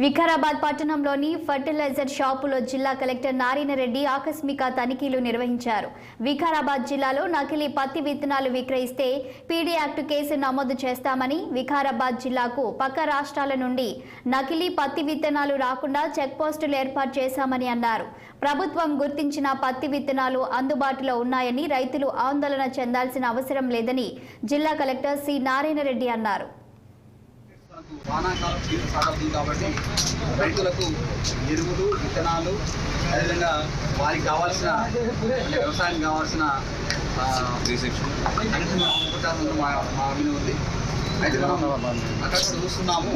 వికారాబాద్ పట్టణంలోని ఫర్టిలైజర్ షాపులో జిల్లా కలెక్టర్ నారాయణ రెడ్డి ఆకస్మిక తనిఖీలు నిర్వహించారు. వికారాబాద్ జిల్లాలో నకిలీ పత్తి విత్తనాలు విక్రయిస్తే పీడీ యాక్ట్ కేసు నమోదు చేస్తామని, వికారాబాద్ జిల్లాకు పక్క రాష్ట్రాల నుండి నకిలీ పత్తి విత్తనాలు రాకుండా చెక్ పోస్టులు ఏర్పాటు చేశామని అన్నారు. ప్రభుత్వం గుర్తించిన పత్తి విత్తనాలు అందుబాటులో ఉన్నాయని, రైతులు ఆందోళన చెందాల్సిన అవసరం లేదని జిల్లా కలెక్టర్ సి నారాయణ రెడ్డి అన్నారు. వానాకాలం సీజన్ స్టార్ట్ అవుతుంది కాబట్టి రైతులకు ఎరువులు, విత్తనాలు, అదేవిధంగా వారికి కావాల్సిన వ్యవసాయానికి కావాల్సిన మా మీద ఉంది. అయితే మనం అక్కడ చూస్తున్నాము,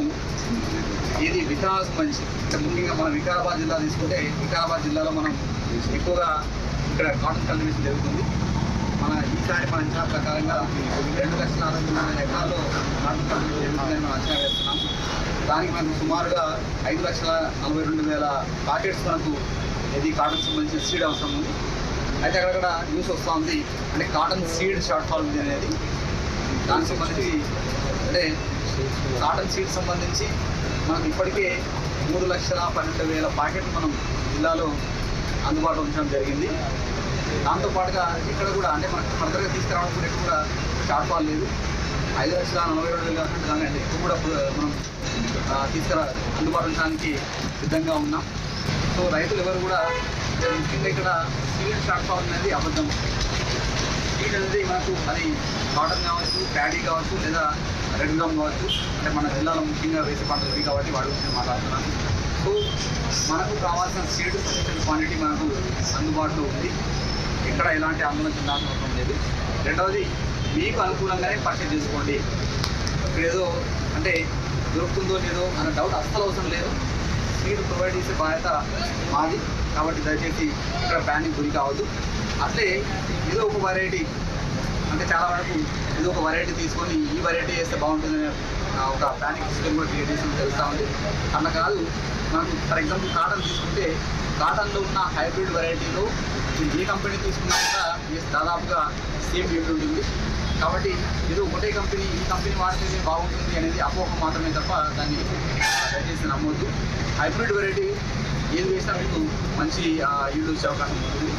ఇది విత్తనాలకు సంబంధించి అంటే ముఖ్యంగా మనం వికారాబాద్ జిల్లా తీసుకుంటే, వికారాబాద్ జిల్లాలో మనం ఎక్కువగా ఇక్కడ కాటన్ కల్టివేషన్ జరుగుతుంది. మన ఈసారి మన అంచనా ప్రకారంగా 2,60,000 ఎకరాల్లో కాటన్ కల్టివేషన్ జరుగుతుందని మనం అంచనా వేస్తున్నాం. దానికి మనకు సుమారుగా 5,42,000 ప్యాకెట్స్ మనకు ఇది కాటన్ సంబంధించిన సీడ్ అవసరం ఉంది. అయితే అక్కడక్కడ న్యూస్ వస్తూ ఉంది, అంటే కాటన్ సీడ్ షార్ట్ ఫాల్ ఉంది అనేది. దానికి సంబంధించి అంటే కాటన్ సీడ్ సంబంధించి మనకు ఇప్పటికే 3,12,000 ప్యాకెట్లు మనం జిల్లాలో అందుబాటులో ఉంచడం జరిగింది. దాంతోపాటుగా ఇక్కడ కూడా అంటే మనకు ఫర్దర్గా తీసుకురావడం కూడా షార్ట్ ఫాల్ లేదు. 5,42,000 కానీ అంటే ఎక్కువ కూడా మనం అందుబాటు ఉంచడానికి సిద్ధంగా ఉన్నాం. సో రైతులు ఎవరు కూడా ముఖ్యంగా ఇక్కడ సీడ్ షార్ట్ ఫాల్ అనేది అబద్ధం. సీడ్ అనేది మనకు అది కాటన్ కావచ్చు, ప్యాడీ కావచ్చు, లేదా రెడ్ గ్రామ్ కావచ్చు, అంటే మన జిల్లాలో ముఖ్యంగా వేసే పంటలు ఇవి కాబట్టి వాటి గురించి మాట్లాడుతున్నాను. సో మనకు కావాల్సిన సీడ్ సఫిషియెంట్ క్వాంటిటీ మనకు అందుబాటులో ఉంది. ఎక్కడ ఎలాంటి ఆందోళన చెందాల్సిన అవసరం లేదు. రెండవది, మీకు అనుకూలంగానే పర్చేజ్ చేసుకోండి. ఇక్కడ ఏదో అంటే దొరుకుతుందో లేదో అన్న డౌట్ అస్సలు అవసరం లేదు. సీడ్ ప్రొవైడ్ చేసే బాధ్యత మాది కాబట్టి దయచేసి ఇక్కడ ప్యానిక్ గురి కావద్దు. అట్లే ఏదో ఒక వెరైటీ అంటే చాలా వరకు ఏదో ఒక వెరైటీ తీసుకొని ఈ వెరైటీ వేస్తే బాగుంటుందనే ఒక ప్యానిక్ సిస్టమ్ కూడా క్రియేట్ చేసి తెలుస్తూ ఉంది. అన్న కాదు, మనకు ఫర్ ఎగ్జాంపుల్ కాటన్ తీసుకుంటే కాటన్లో ఉన్న హైబ్రిడ్ వెరైటీలో ఏ కంపెనీ తీసుకున్నా కూడా దాదాపుగా సేమ్ రేట్ ఉంటుంది. కాబట్టి ఏదో ఒకటే కంపెనీ ఈ కంపెనీ వాడితే బాగుంటుంది అనేది అపోహ మాత్రమే తప్ప దాన్ని దయచేసి నమ్మొద్దు. హైబ్రిడ్ వెరైటీ ఏది వేసినా మీకు మంచి ఈల్డ్ వచ్చే అవకాశం ఉంటుంది.